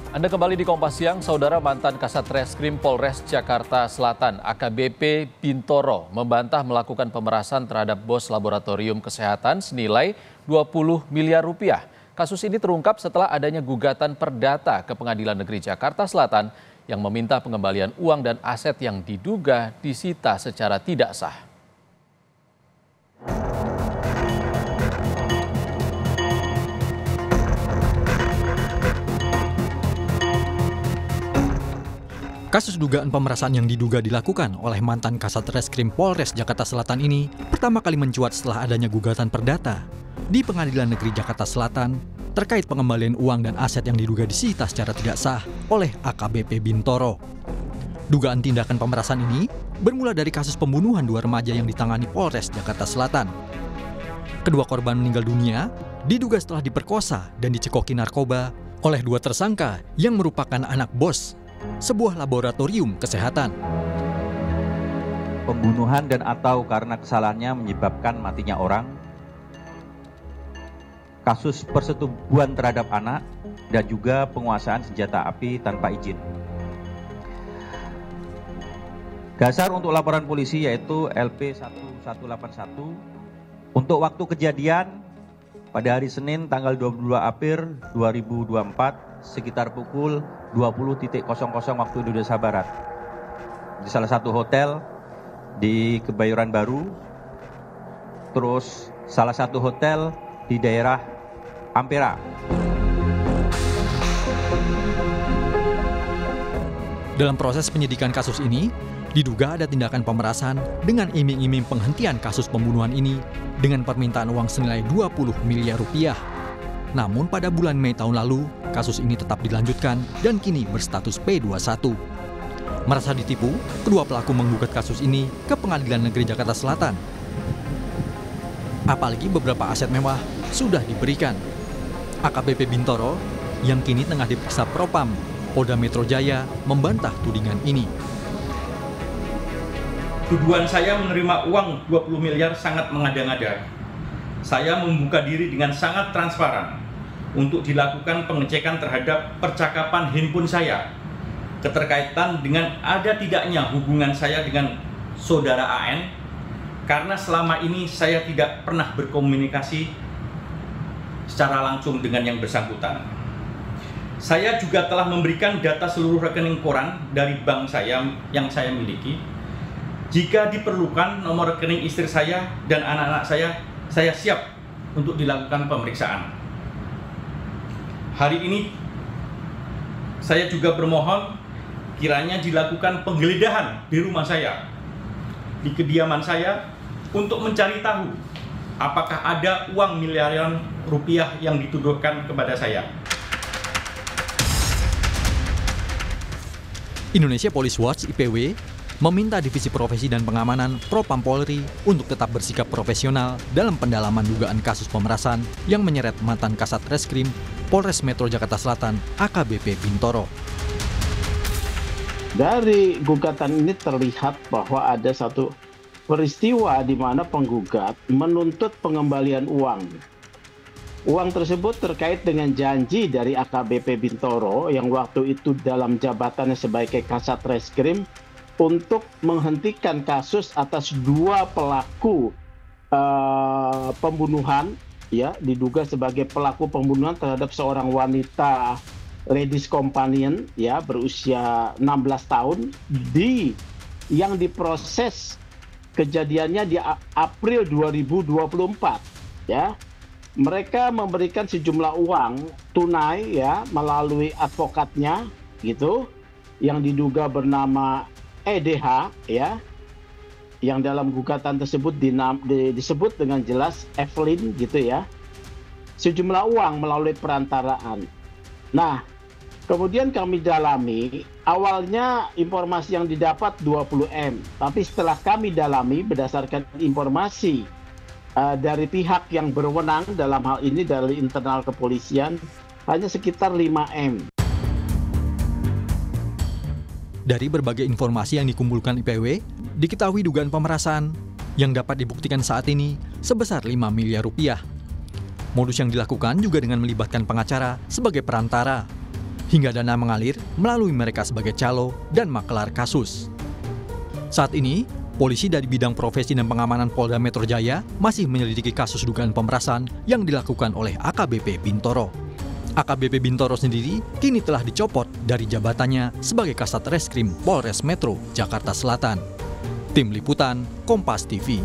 Anda kembali di Kompas Siang, Saudara. Mantan Kasat Reskrim Polres Jakarta Selatan AKBP Bintoro membantah melakukan pemerasan terhadap bos laboratorium kesehatan senilai 20 miliar rupiah. Kasus ini terungkap setelah adanya gugatan perdata ke Pengadilan Negeri Jakarta Selatan yang meminta pengembalian uang dan aset yang diduga disita secara tidak sah. Kasus dugaan pemerasan yang diduga dilakukan oleh mantan Kasat Reskrim Polres Jakarta Selatan ini pertama kali mencuat setelah adanya gugatan perdata di Pengadilan Negeri Jakarta Selatan terkait pengembalian uang dan aset yang diduga disita secara tidak sah oleh AKBP Bintoro. Dugaan tindakan pemerasan ini bermula dari kasus pembunuhan 2 remaja yang ditangani Polres Jakarta Selatan. Kedua korban meninggal dunia diduga setelah diperkosa dan dicekoki narkoba oleh 2 tersangka yang merupakan anak bos sebuah laboratorium kesehatan. Pembunuhan dan atau karena kesalahannya menyebabkan matinya orang, kasus persetubuhan terhadap anak, dan juga penguasaan senjata api tanpa izin. Dasar untuk laporan polisi yaitu LP 1181 untuk waktu kejadian pada hari Senin tanggal 22 April 2024 sekitar pukul 20.00 waktu Indonesia Barat di salah satu hotel di Kebayoran Baru, terus salah satu hotel di daerah Ampera. Dalam proses penyidikan kasus ini, diduga ada tindakan pemerasan dengan iming-iming penghentian kasus pembunuhan ini dengan permintaan uang senilai 20 miliar rupiah. Namun pada bulan Mei tahun lalu, kasus ini tetap dilanjutkan dan kini berstatus P21. Merasa ditipu, kedua pelaku menggugat kasus ini ke Pengadilan Negeri Jakarta Selatan. Apalagi beberapa aset mewah sudah diberikan. AKBP Bintoro yang kini tengah diperiksa Propam Polda Metro Jaya membantah tudingan ini. Tuduhan saya menerima uang 20 miliar sangat mengada-ngada. Saya membuka diri dengan sangat transparan untuk dilakukan pengecekan terhadap percakapan handphone saya, keterkaitan dengan ada tidaknya hubungan saya dengan saudara AN, karena selama ini saya tidak pernah berkomunikasi secara langsung dengan yang bersangkutan. Saya juga telah memberikan data seluruh rekening koran dari bank saya yang saya miliki. Jika diperlukan nomor rekening istri saya dan anak-anak saya siap untuk dilakukan pemeriksaan. Hari ini saya juga bermohon kiranya dilakukan penggeledahan di rumah saya, di kediaman saya, untuk mencari tahu apakah ada uang miliaran rupiah yang dituduhkan kepada saya. Indonesia Police Watch (IPW) meminta Divisi Profesi dan Pengamanan Propam Polri untuk tetap bersikap profesional dalam pendalaman dugaan kasus pemerasan yang menyeret mantan Kasat Reskrim Polres Metro Jakarta Selatan AKBP Bintoro. Dari gugatan ini terlihat bahwa ada satu peristiwa di mana penggugat menuntut pengembalian uang. Uang tersebut terkait dengan janji dari AKBP Bintoro yang waktu itu dalam jabatannya sebagai Kasat Reskrim untuk menghentikan kasus atas 2 pelaku pembunuhan, ya, diduga sebagai pelaku pembunuhan terhadap seorang wanita ladies companion, ya, berusia 16 tahun yang diproses kejadiannya di April 2024, ya. Mereka memberikan sejumlah uang tunai, ya, melalui advokatnya gitu, yang diduga bernama EDH, ya, yang dalam gugatan tersebut disebut dengan jelas Evelyn gitu, ya, sejumlah uang melalui perantaraan. Nah, kemudian kami dalami, awalnya informasi yang didapat 20M, tapi setelah kami dalami berdasarkan informasi dari pihak yang berwenang dalam hal ini dari internal kepolisian, hanya sekitar 5M. Dari berbagai informasi yang dikumpulkan IPW, diketahui dugaan pemerasan yang dapat dibuktikan saat ini sebesar 5 miliar rupiah. Modus yang dilakukan juga dengan melibatkan pengacara sebagai perantara. hingga dana mengalir melalui mereka sebagai calo dan makelar kasus. Saat ini, polisi dari bidang profesi dan pengamanan Polda Metro Jaya masih menyelidiki kasus dugaan pemerasan yang dilakukan oleh AKBP Bintoro. AKBP Bintoro sendiri kini telah dicopot dari jabatannya sebagai Kasat Reskrim Polres Metro Jakarta Selatan. Tim Liputan, Kompas TV.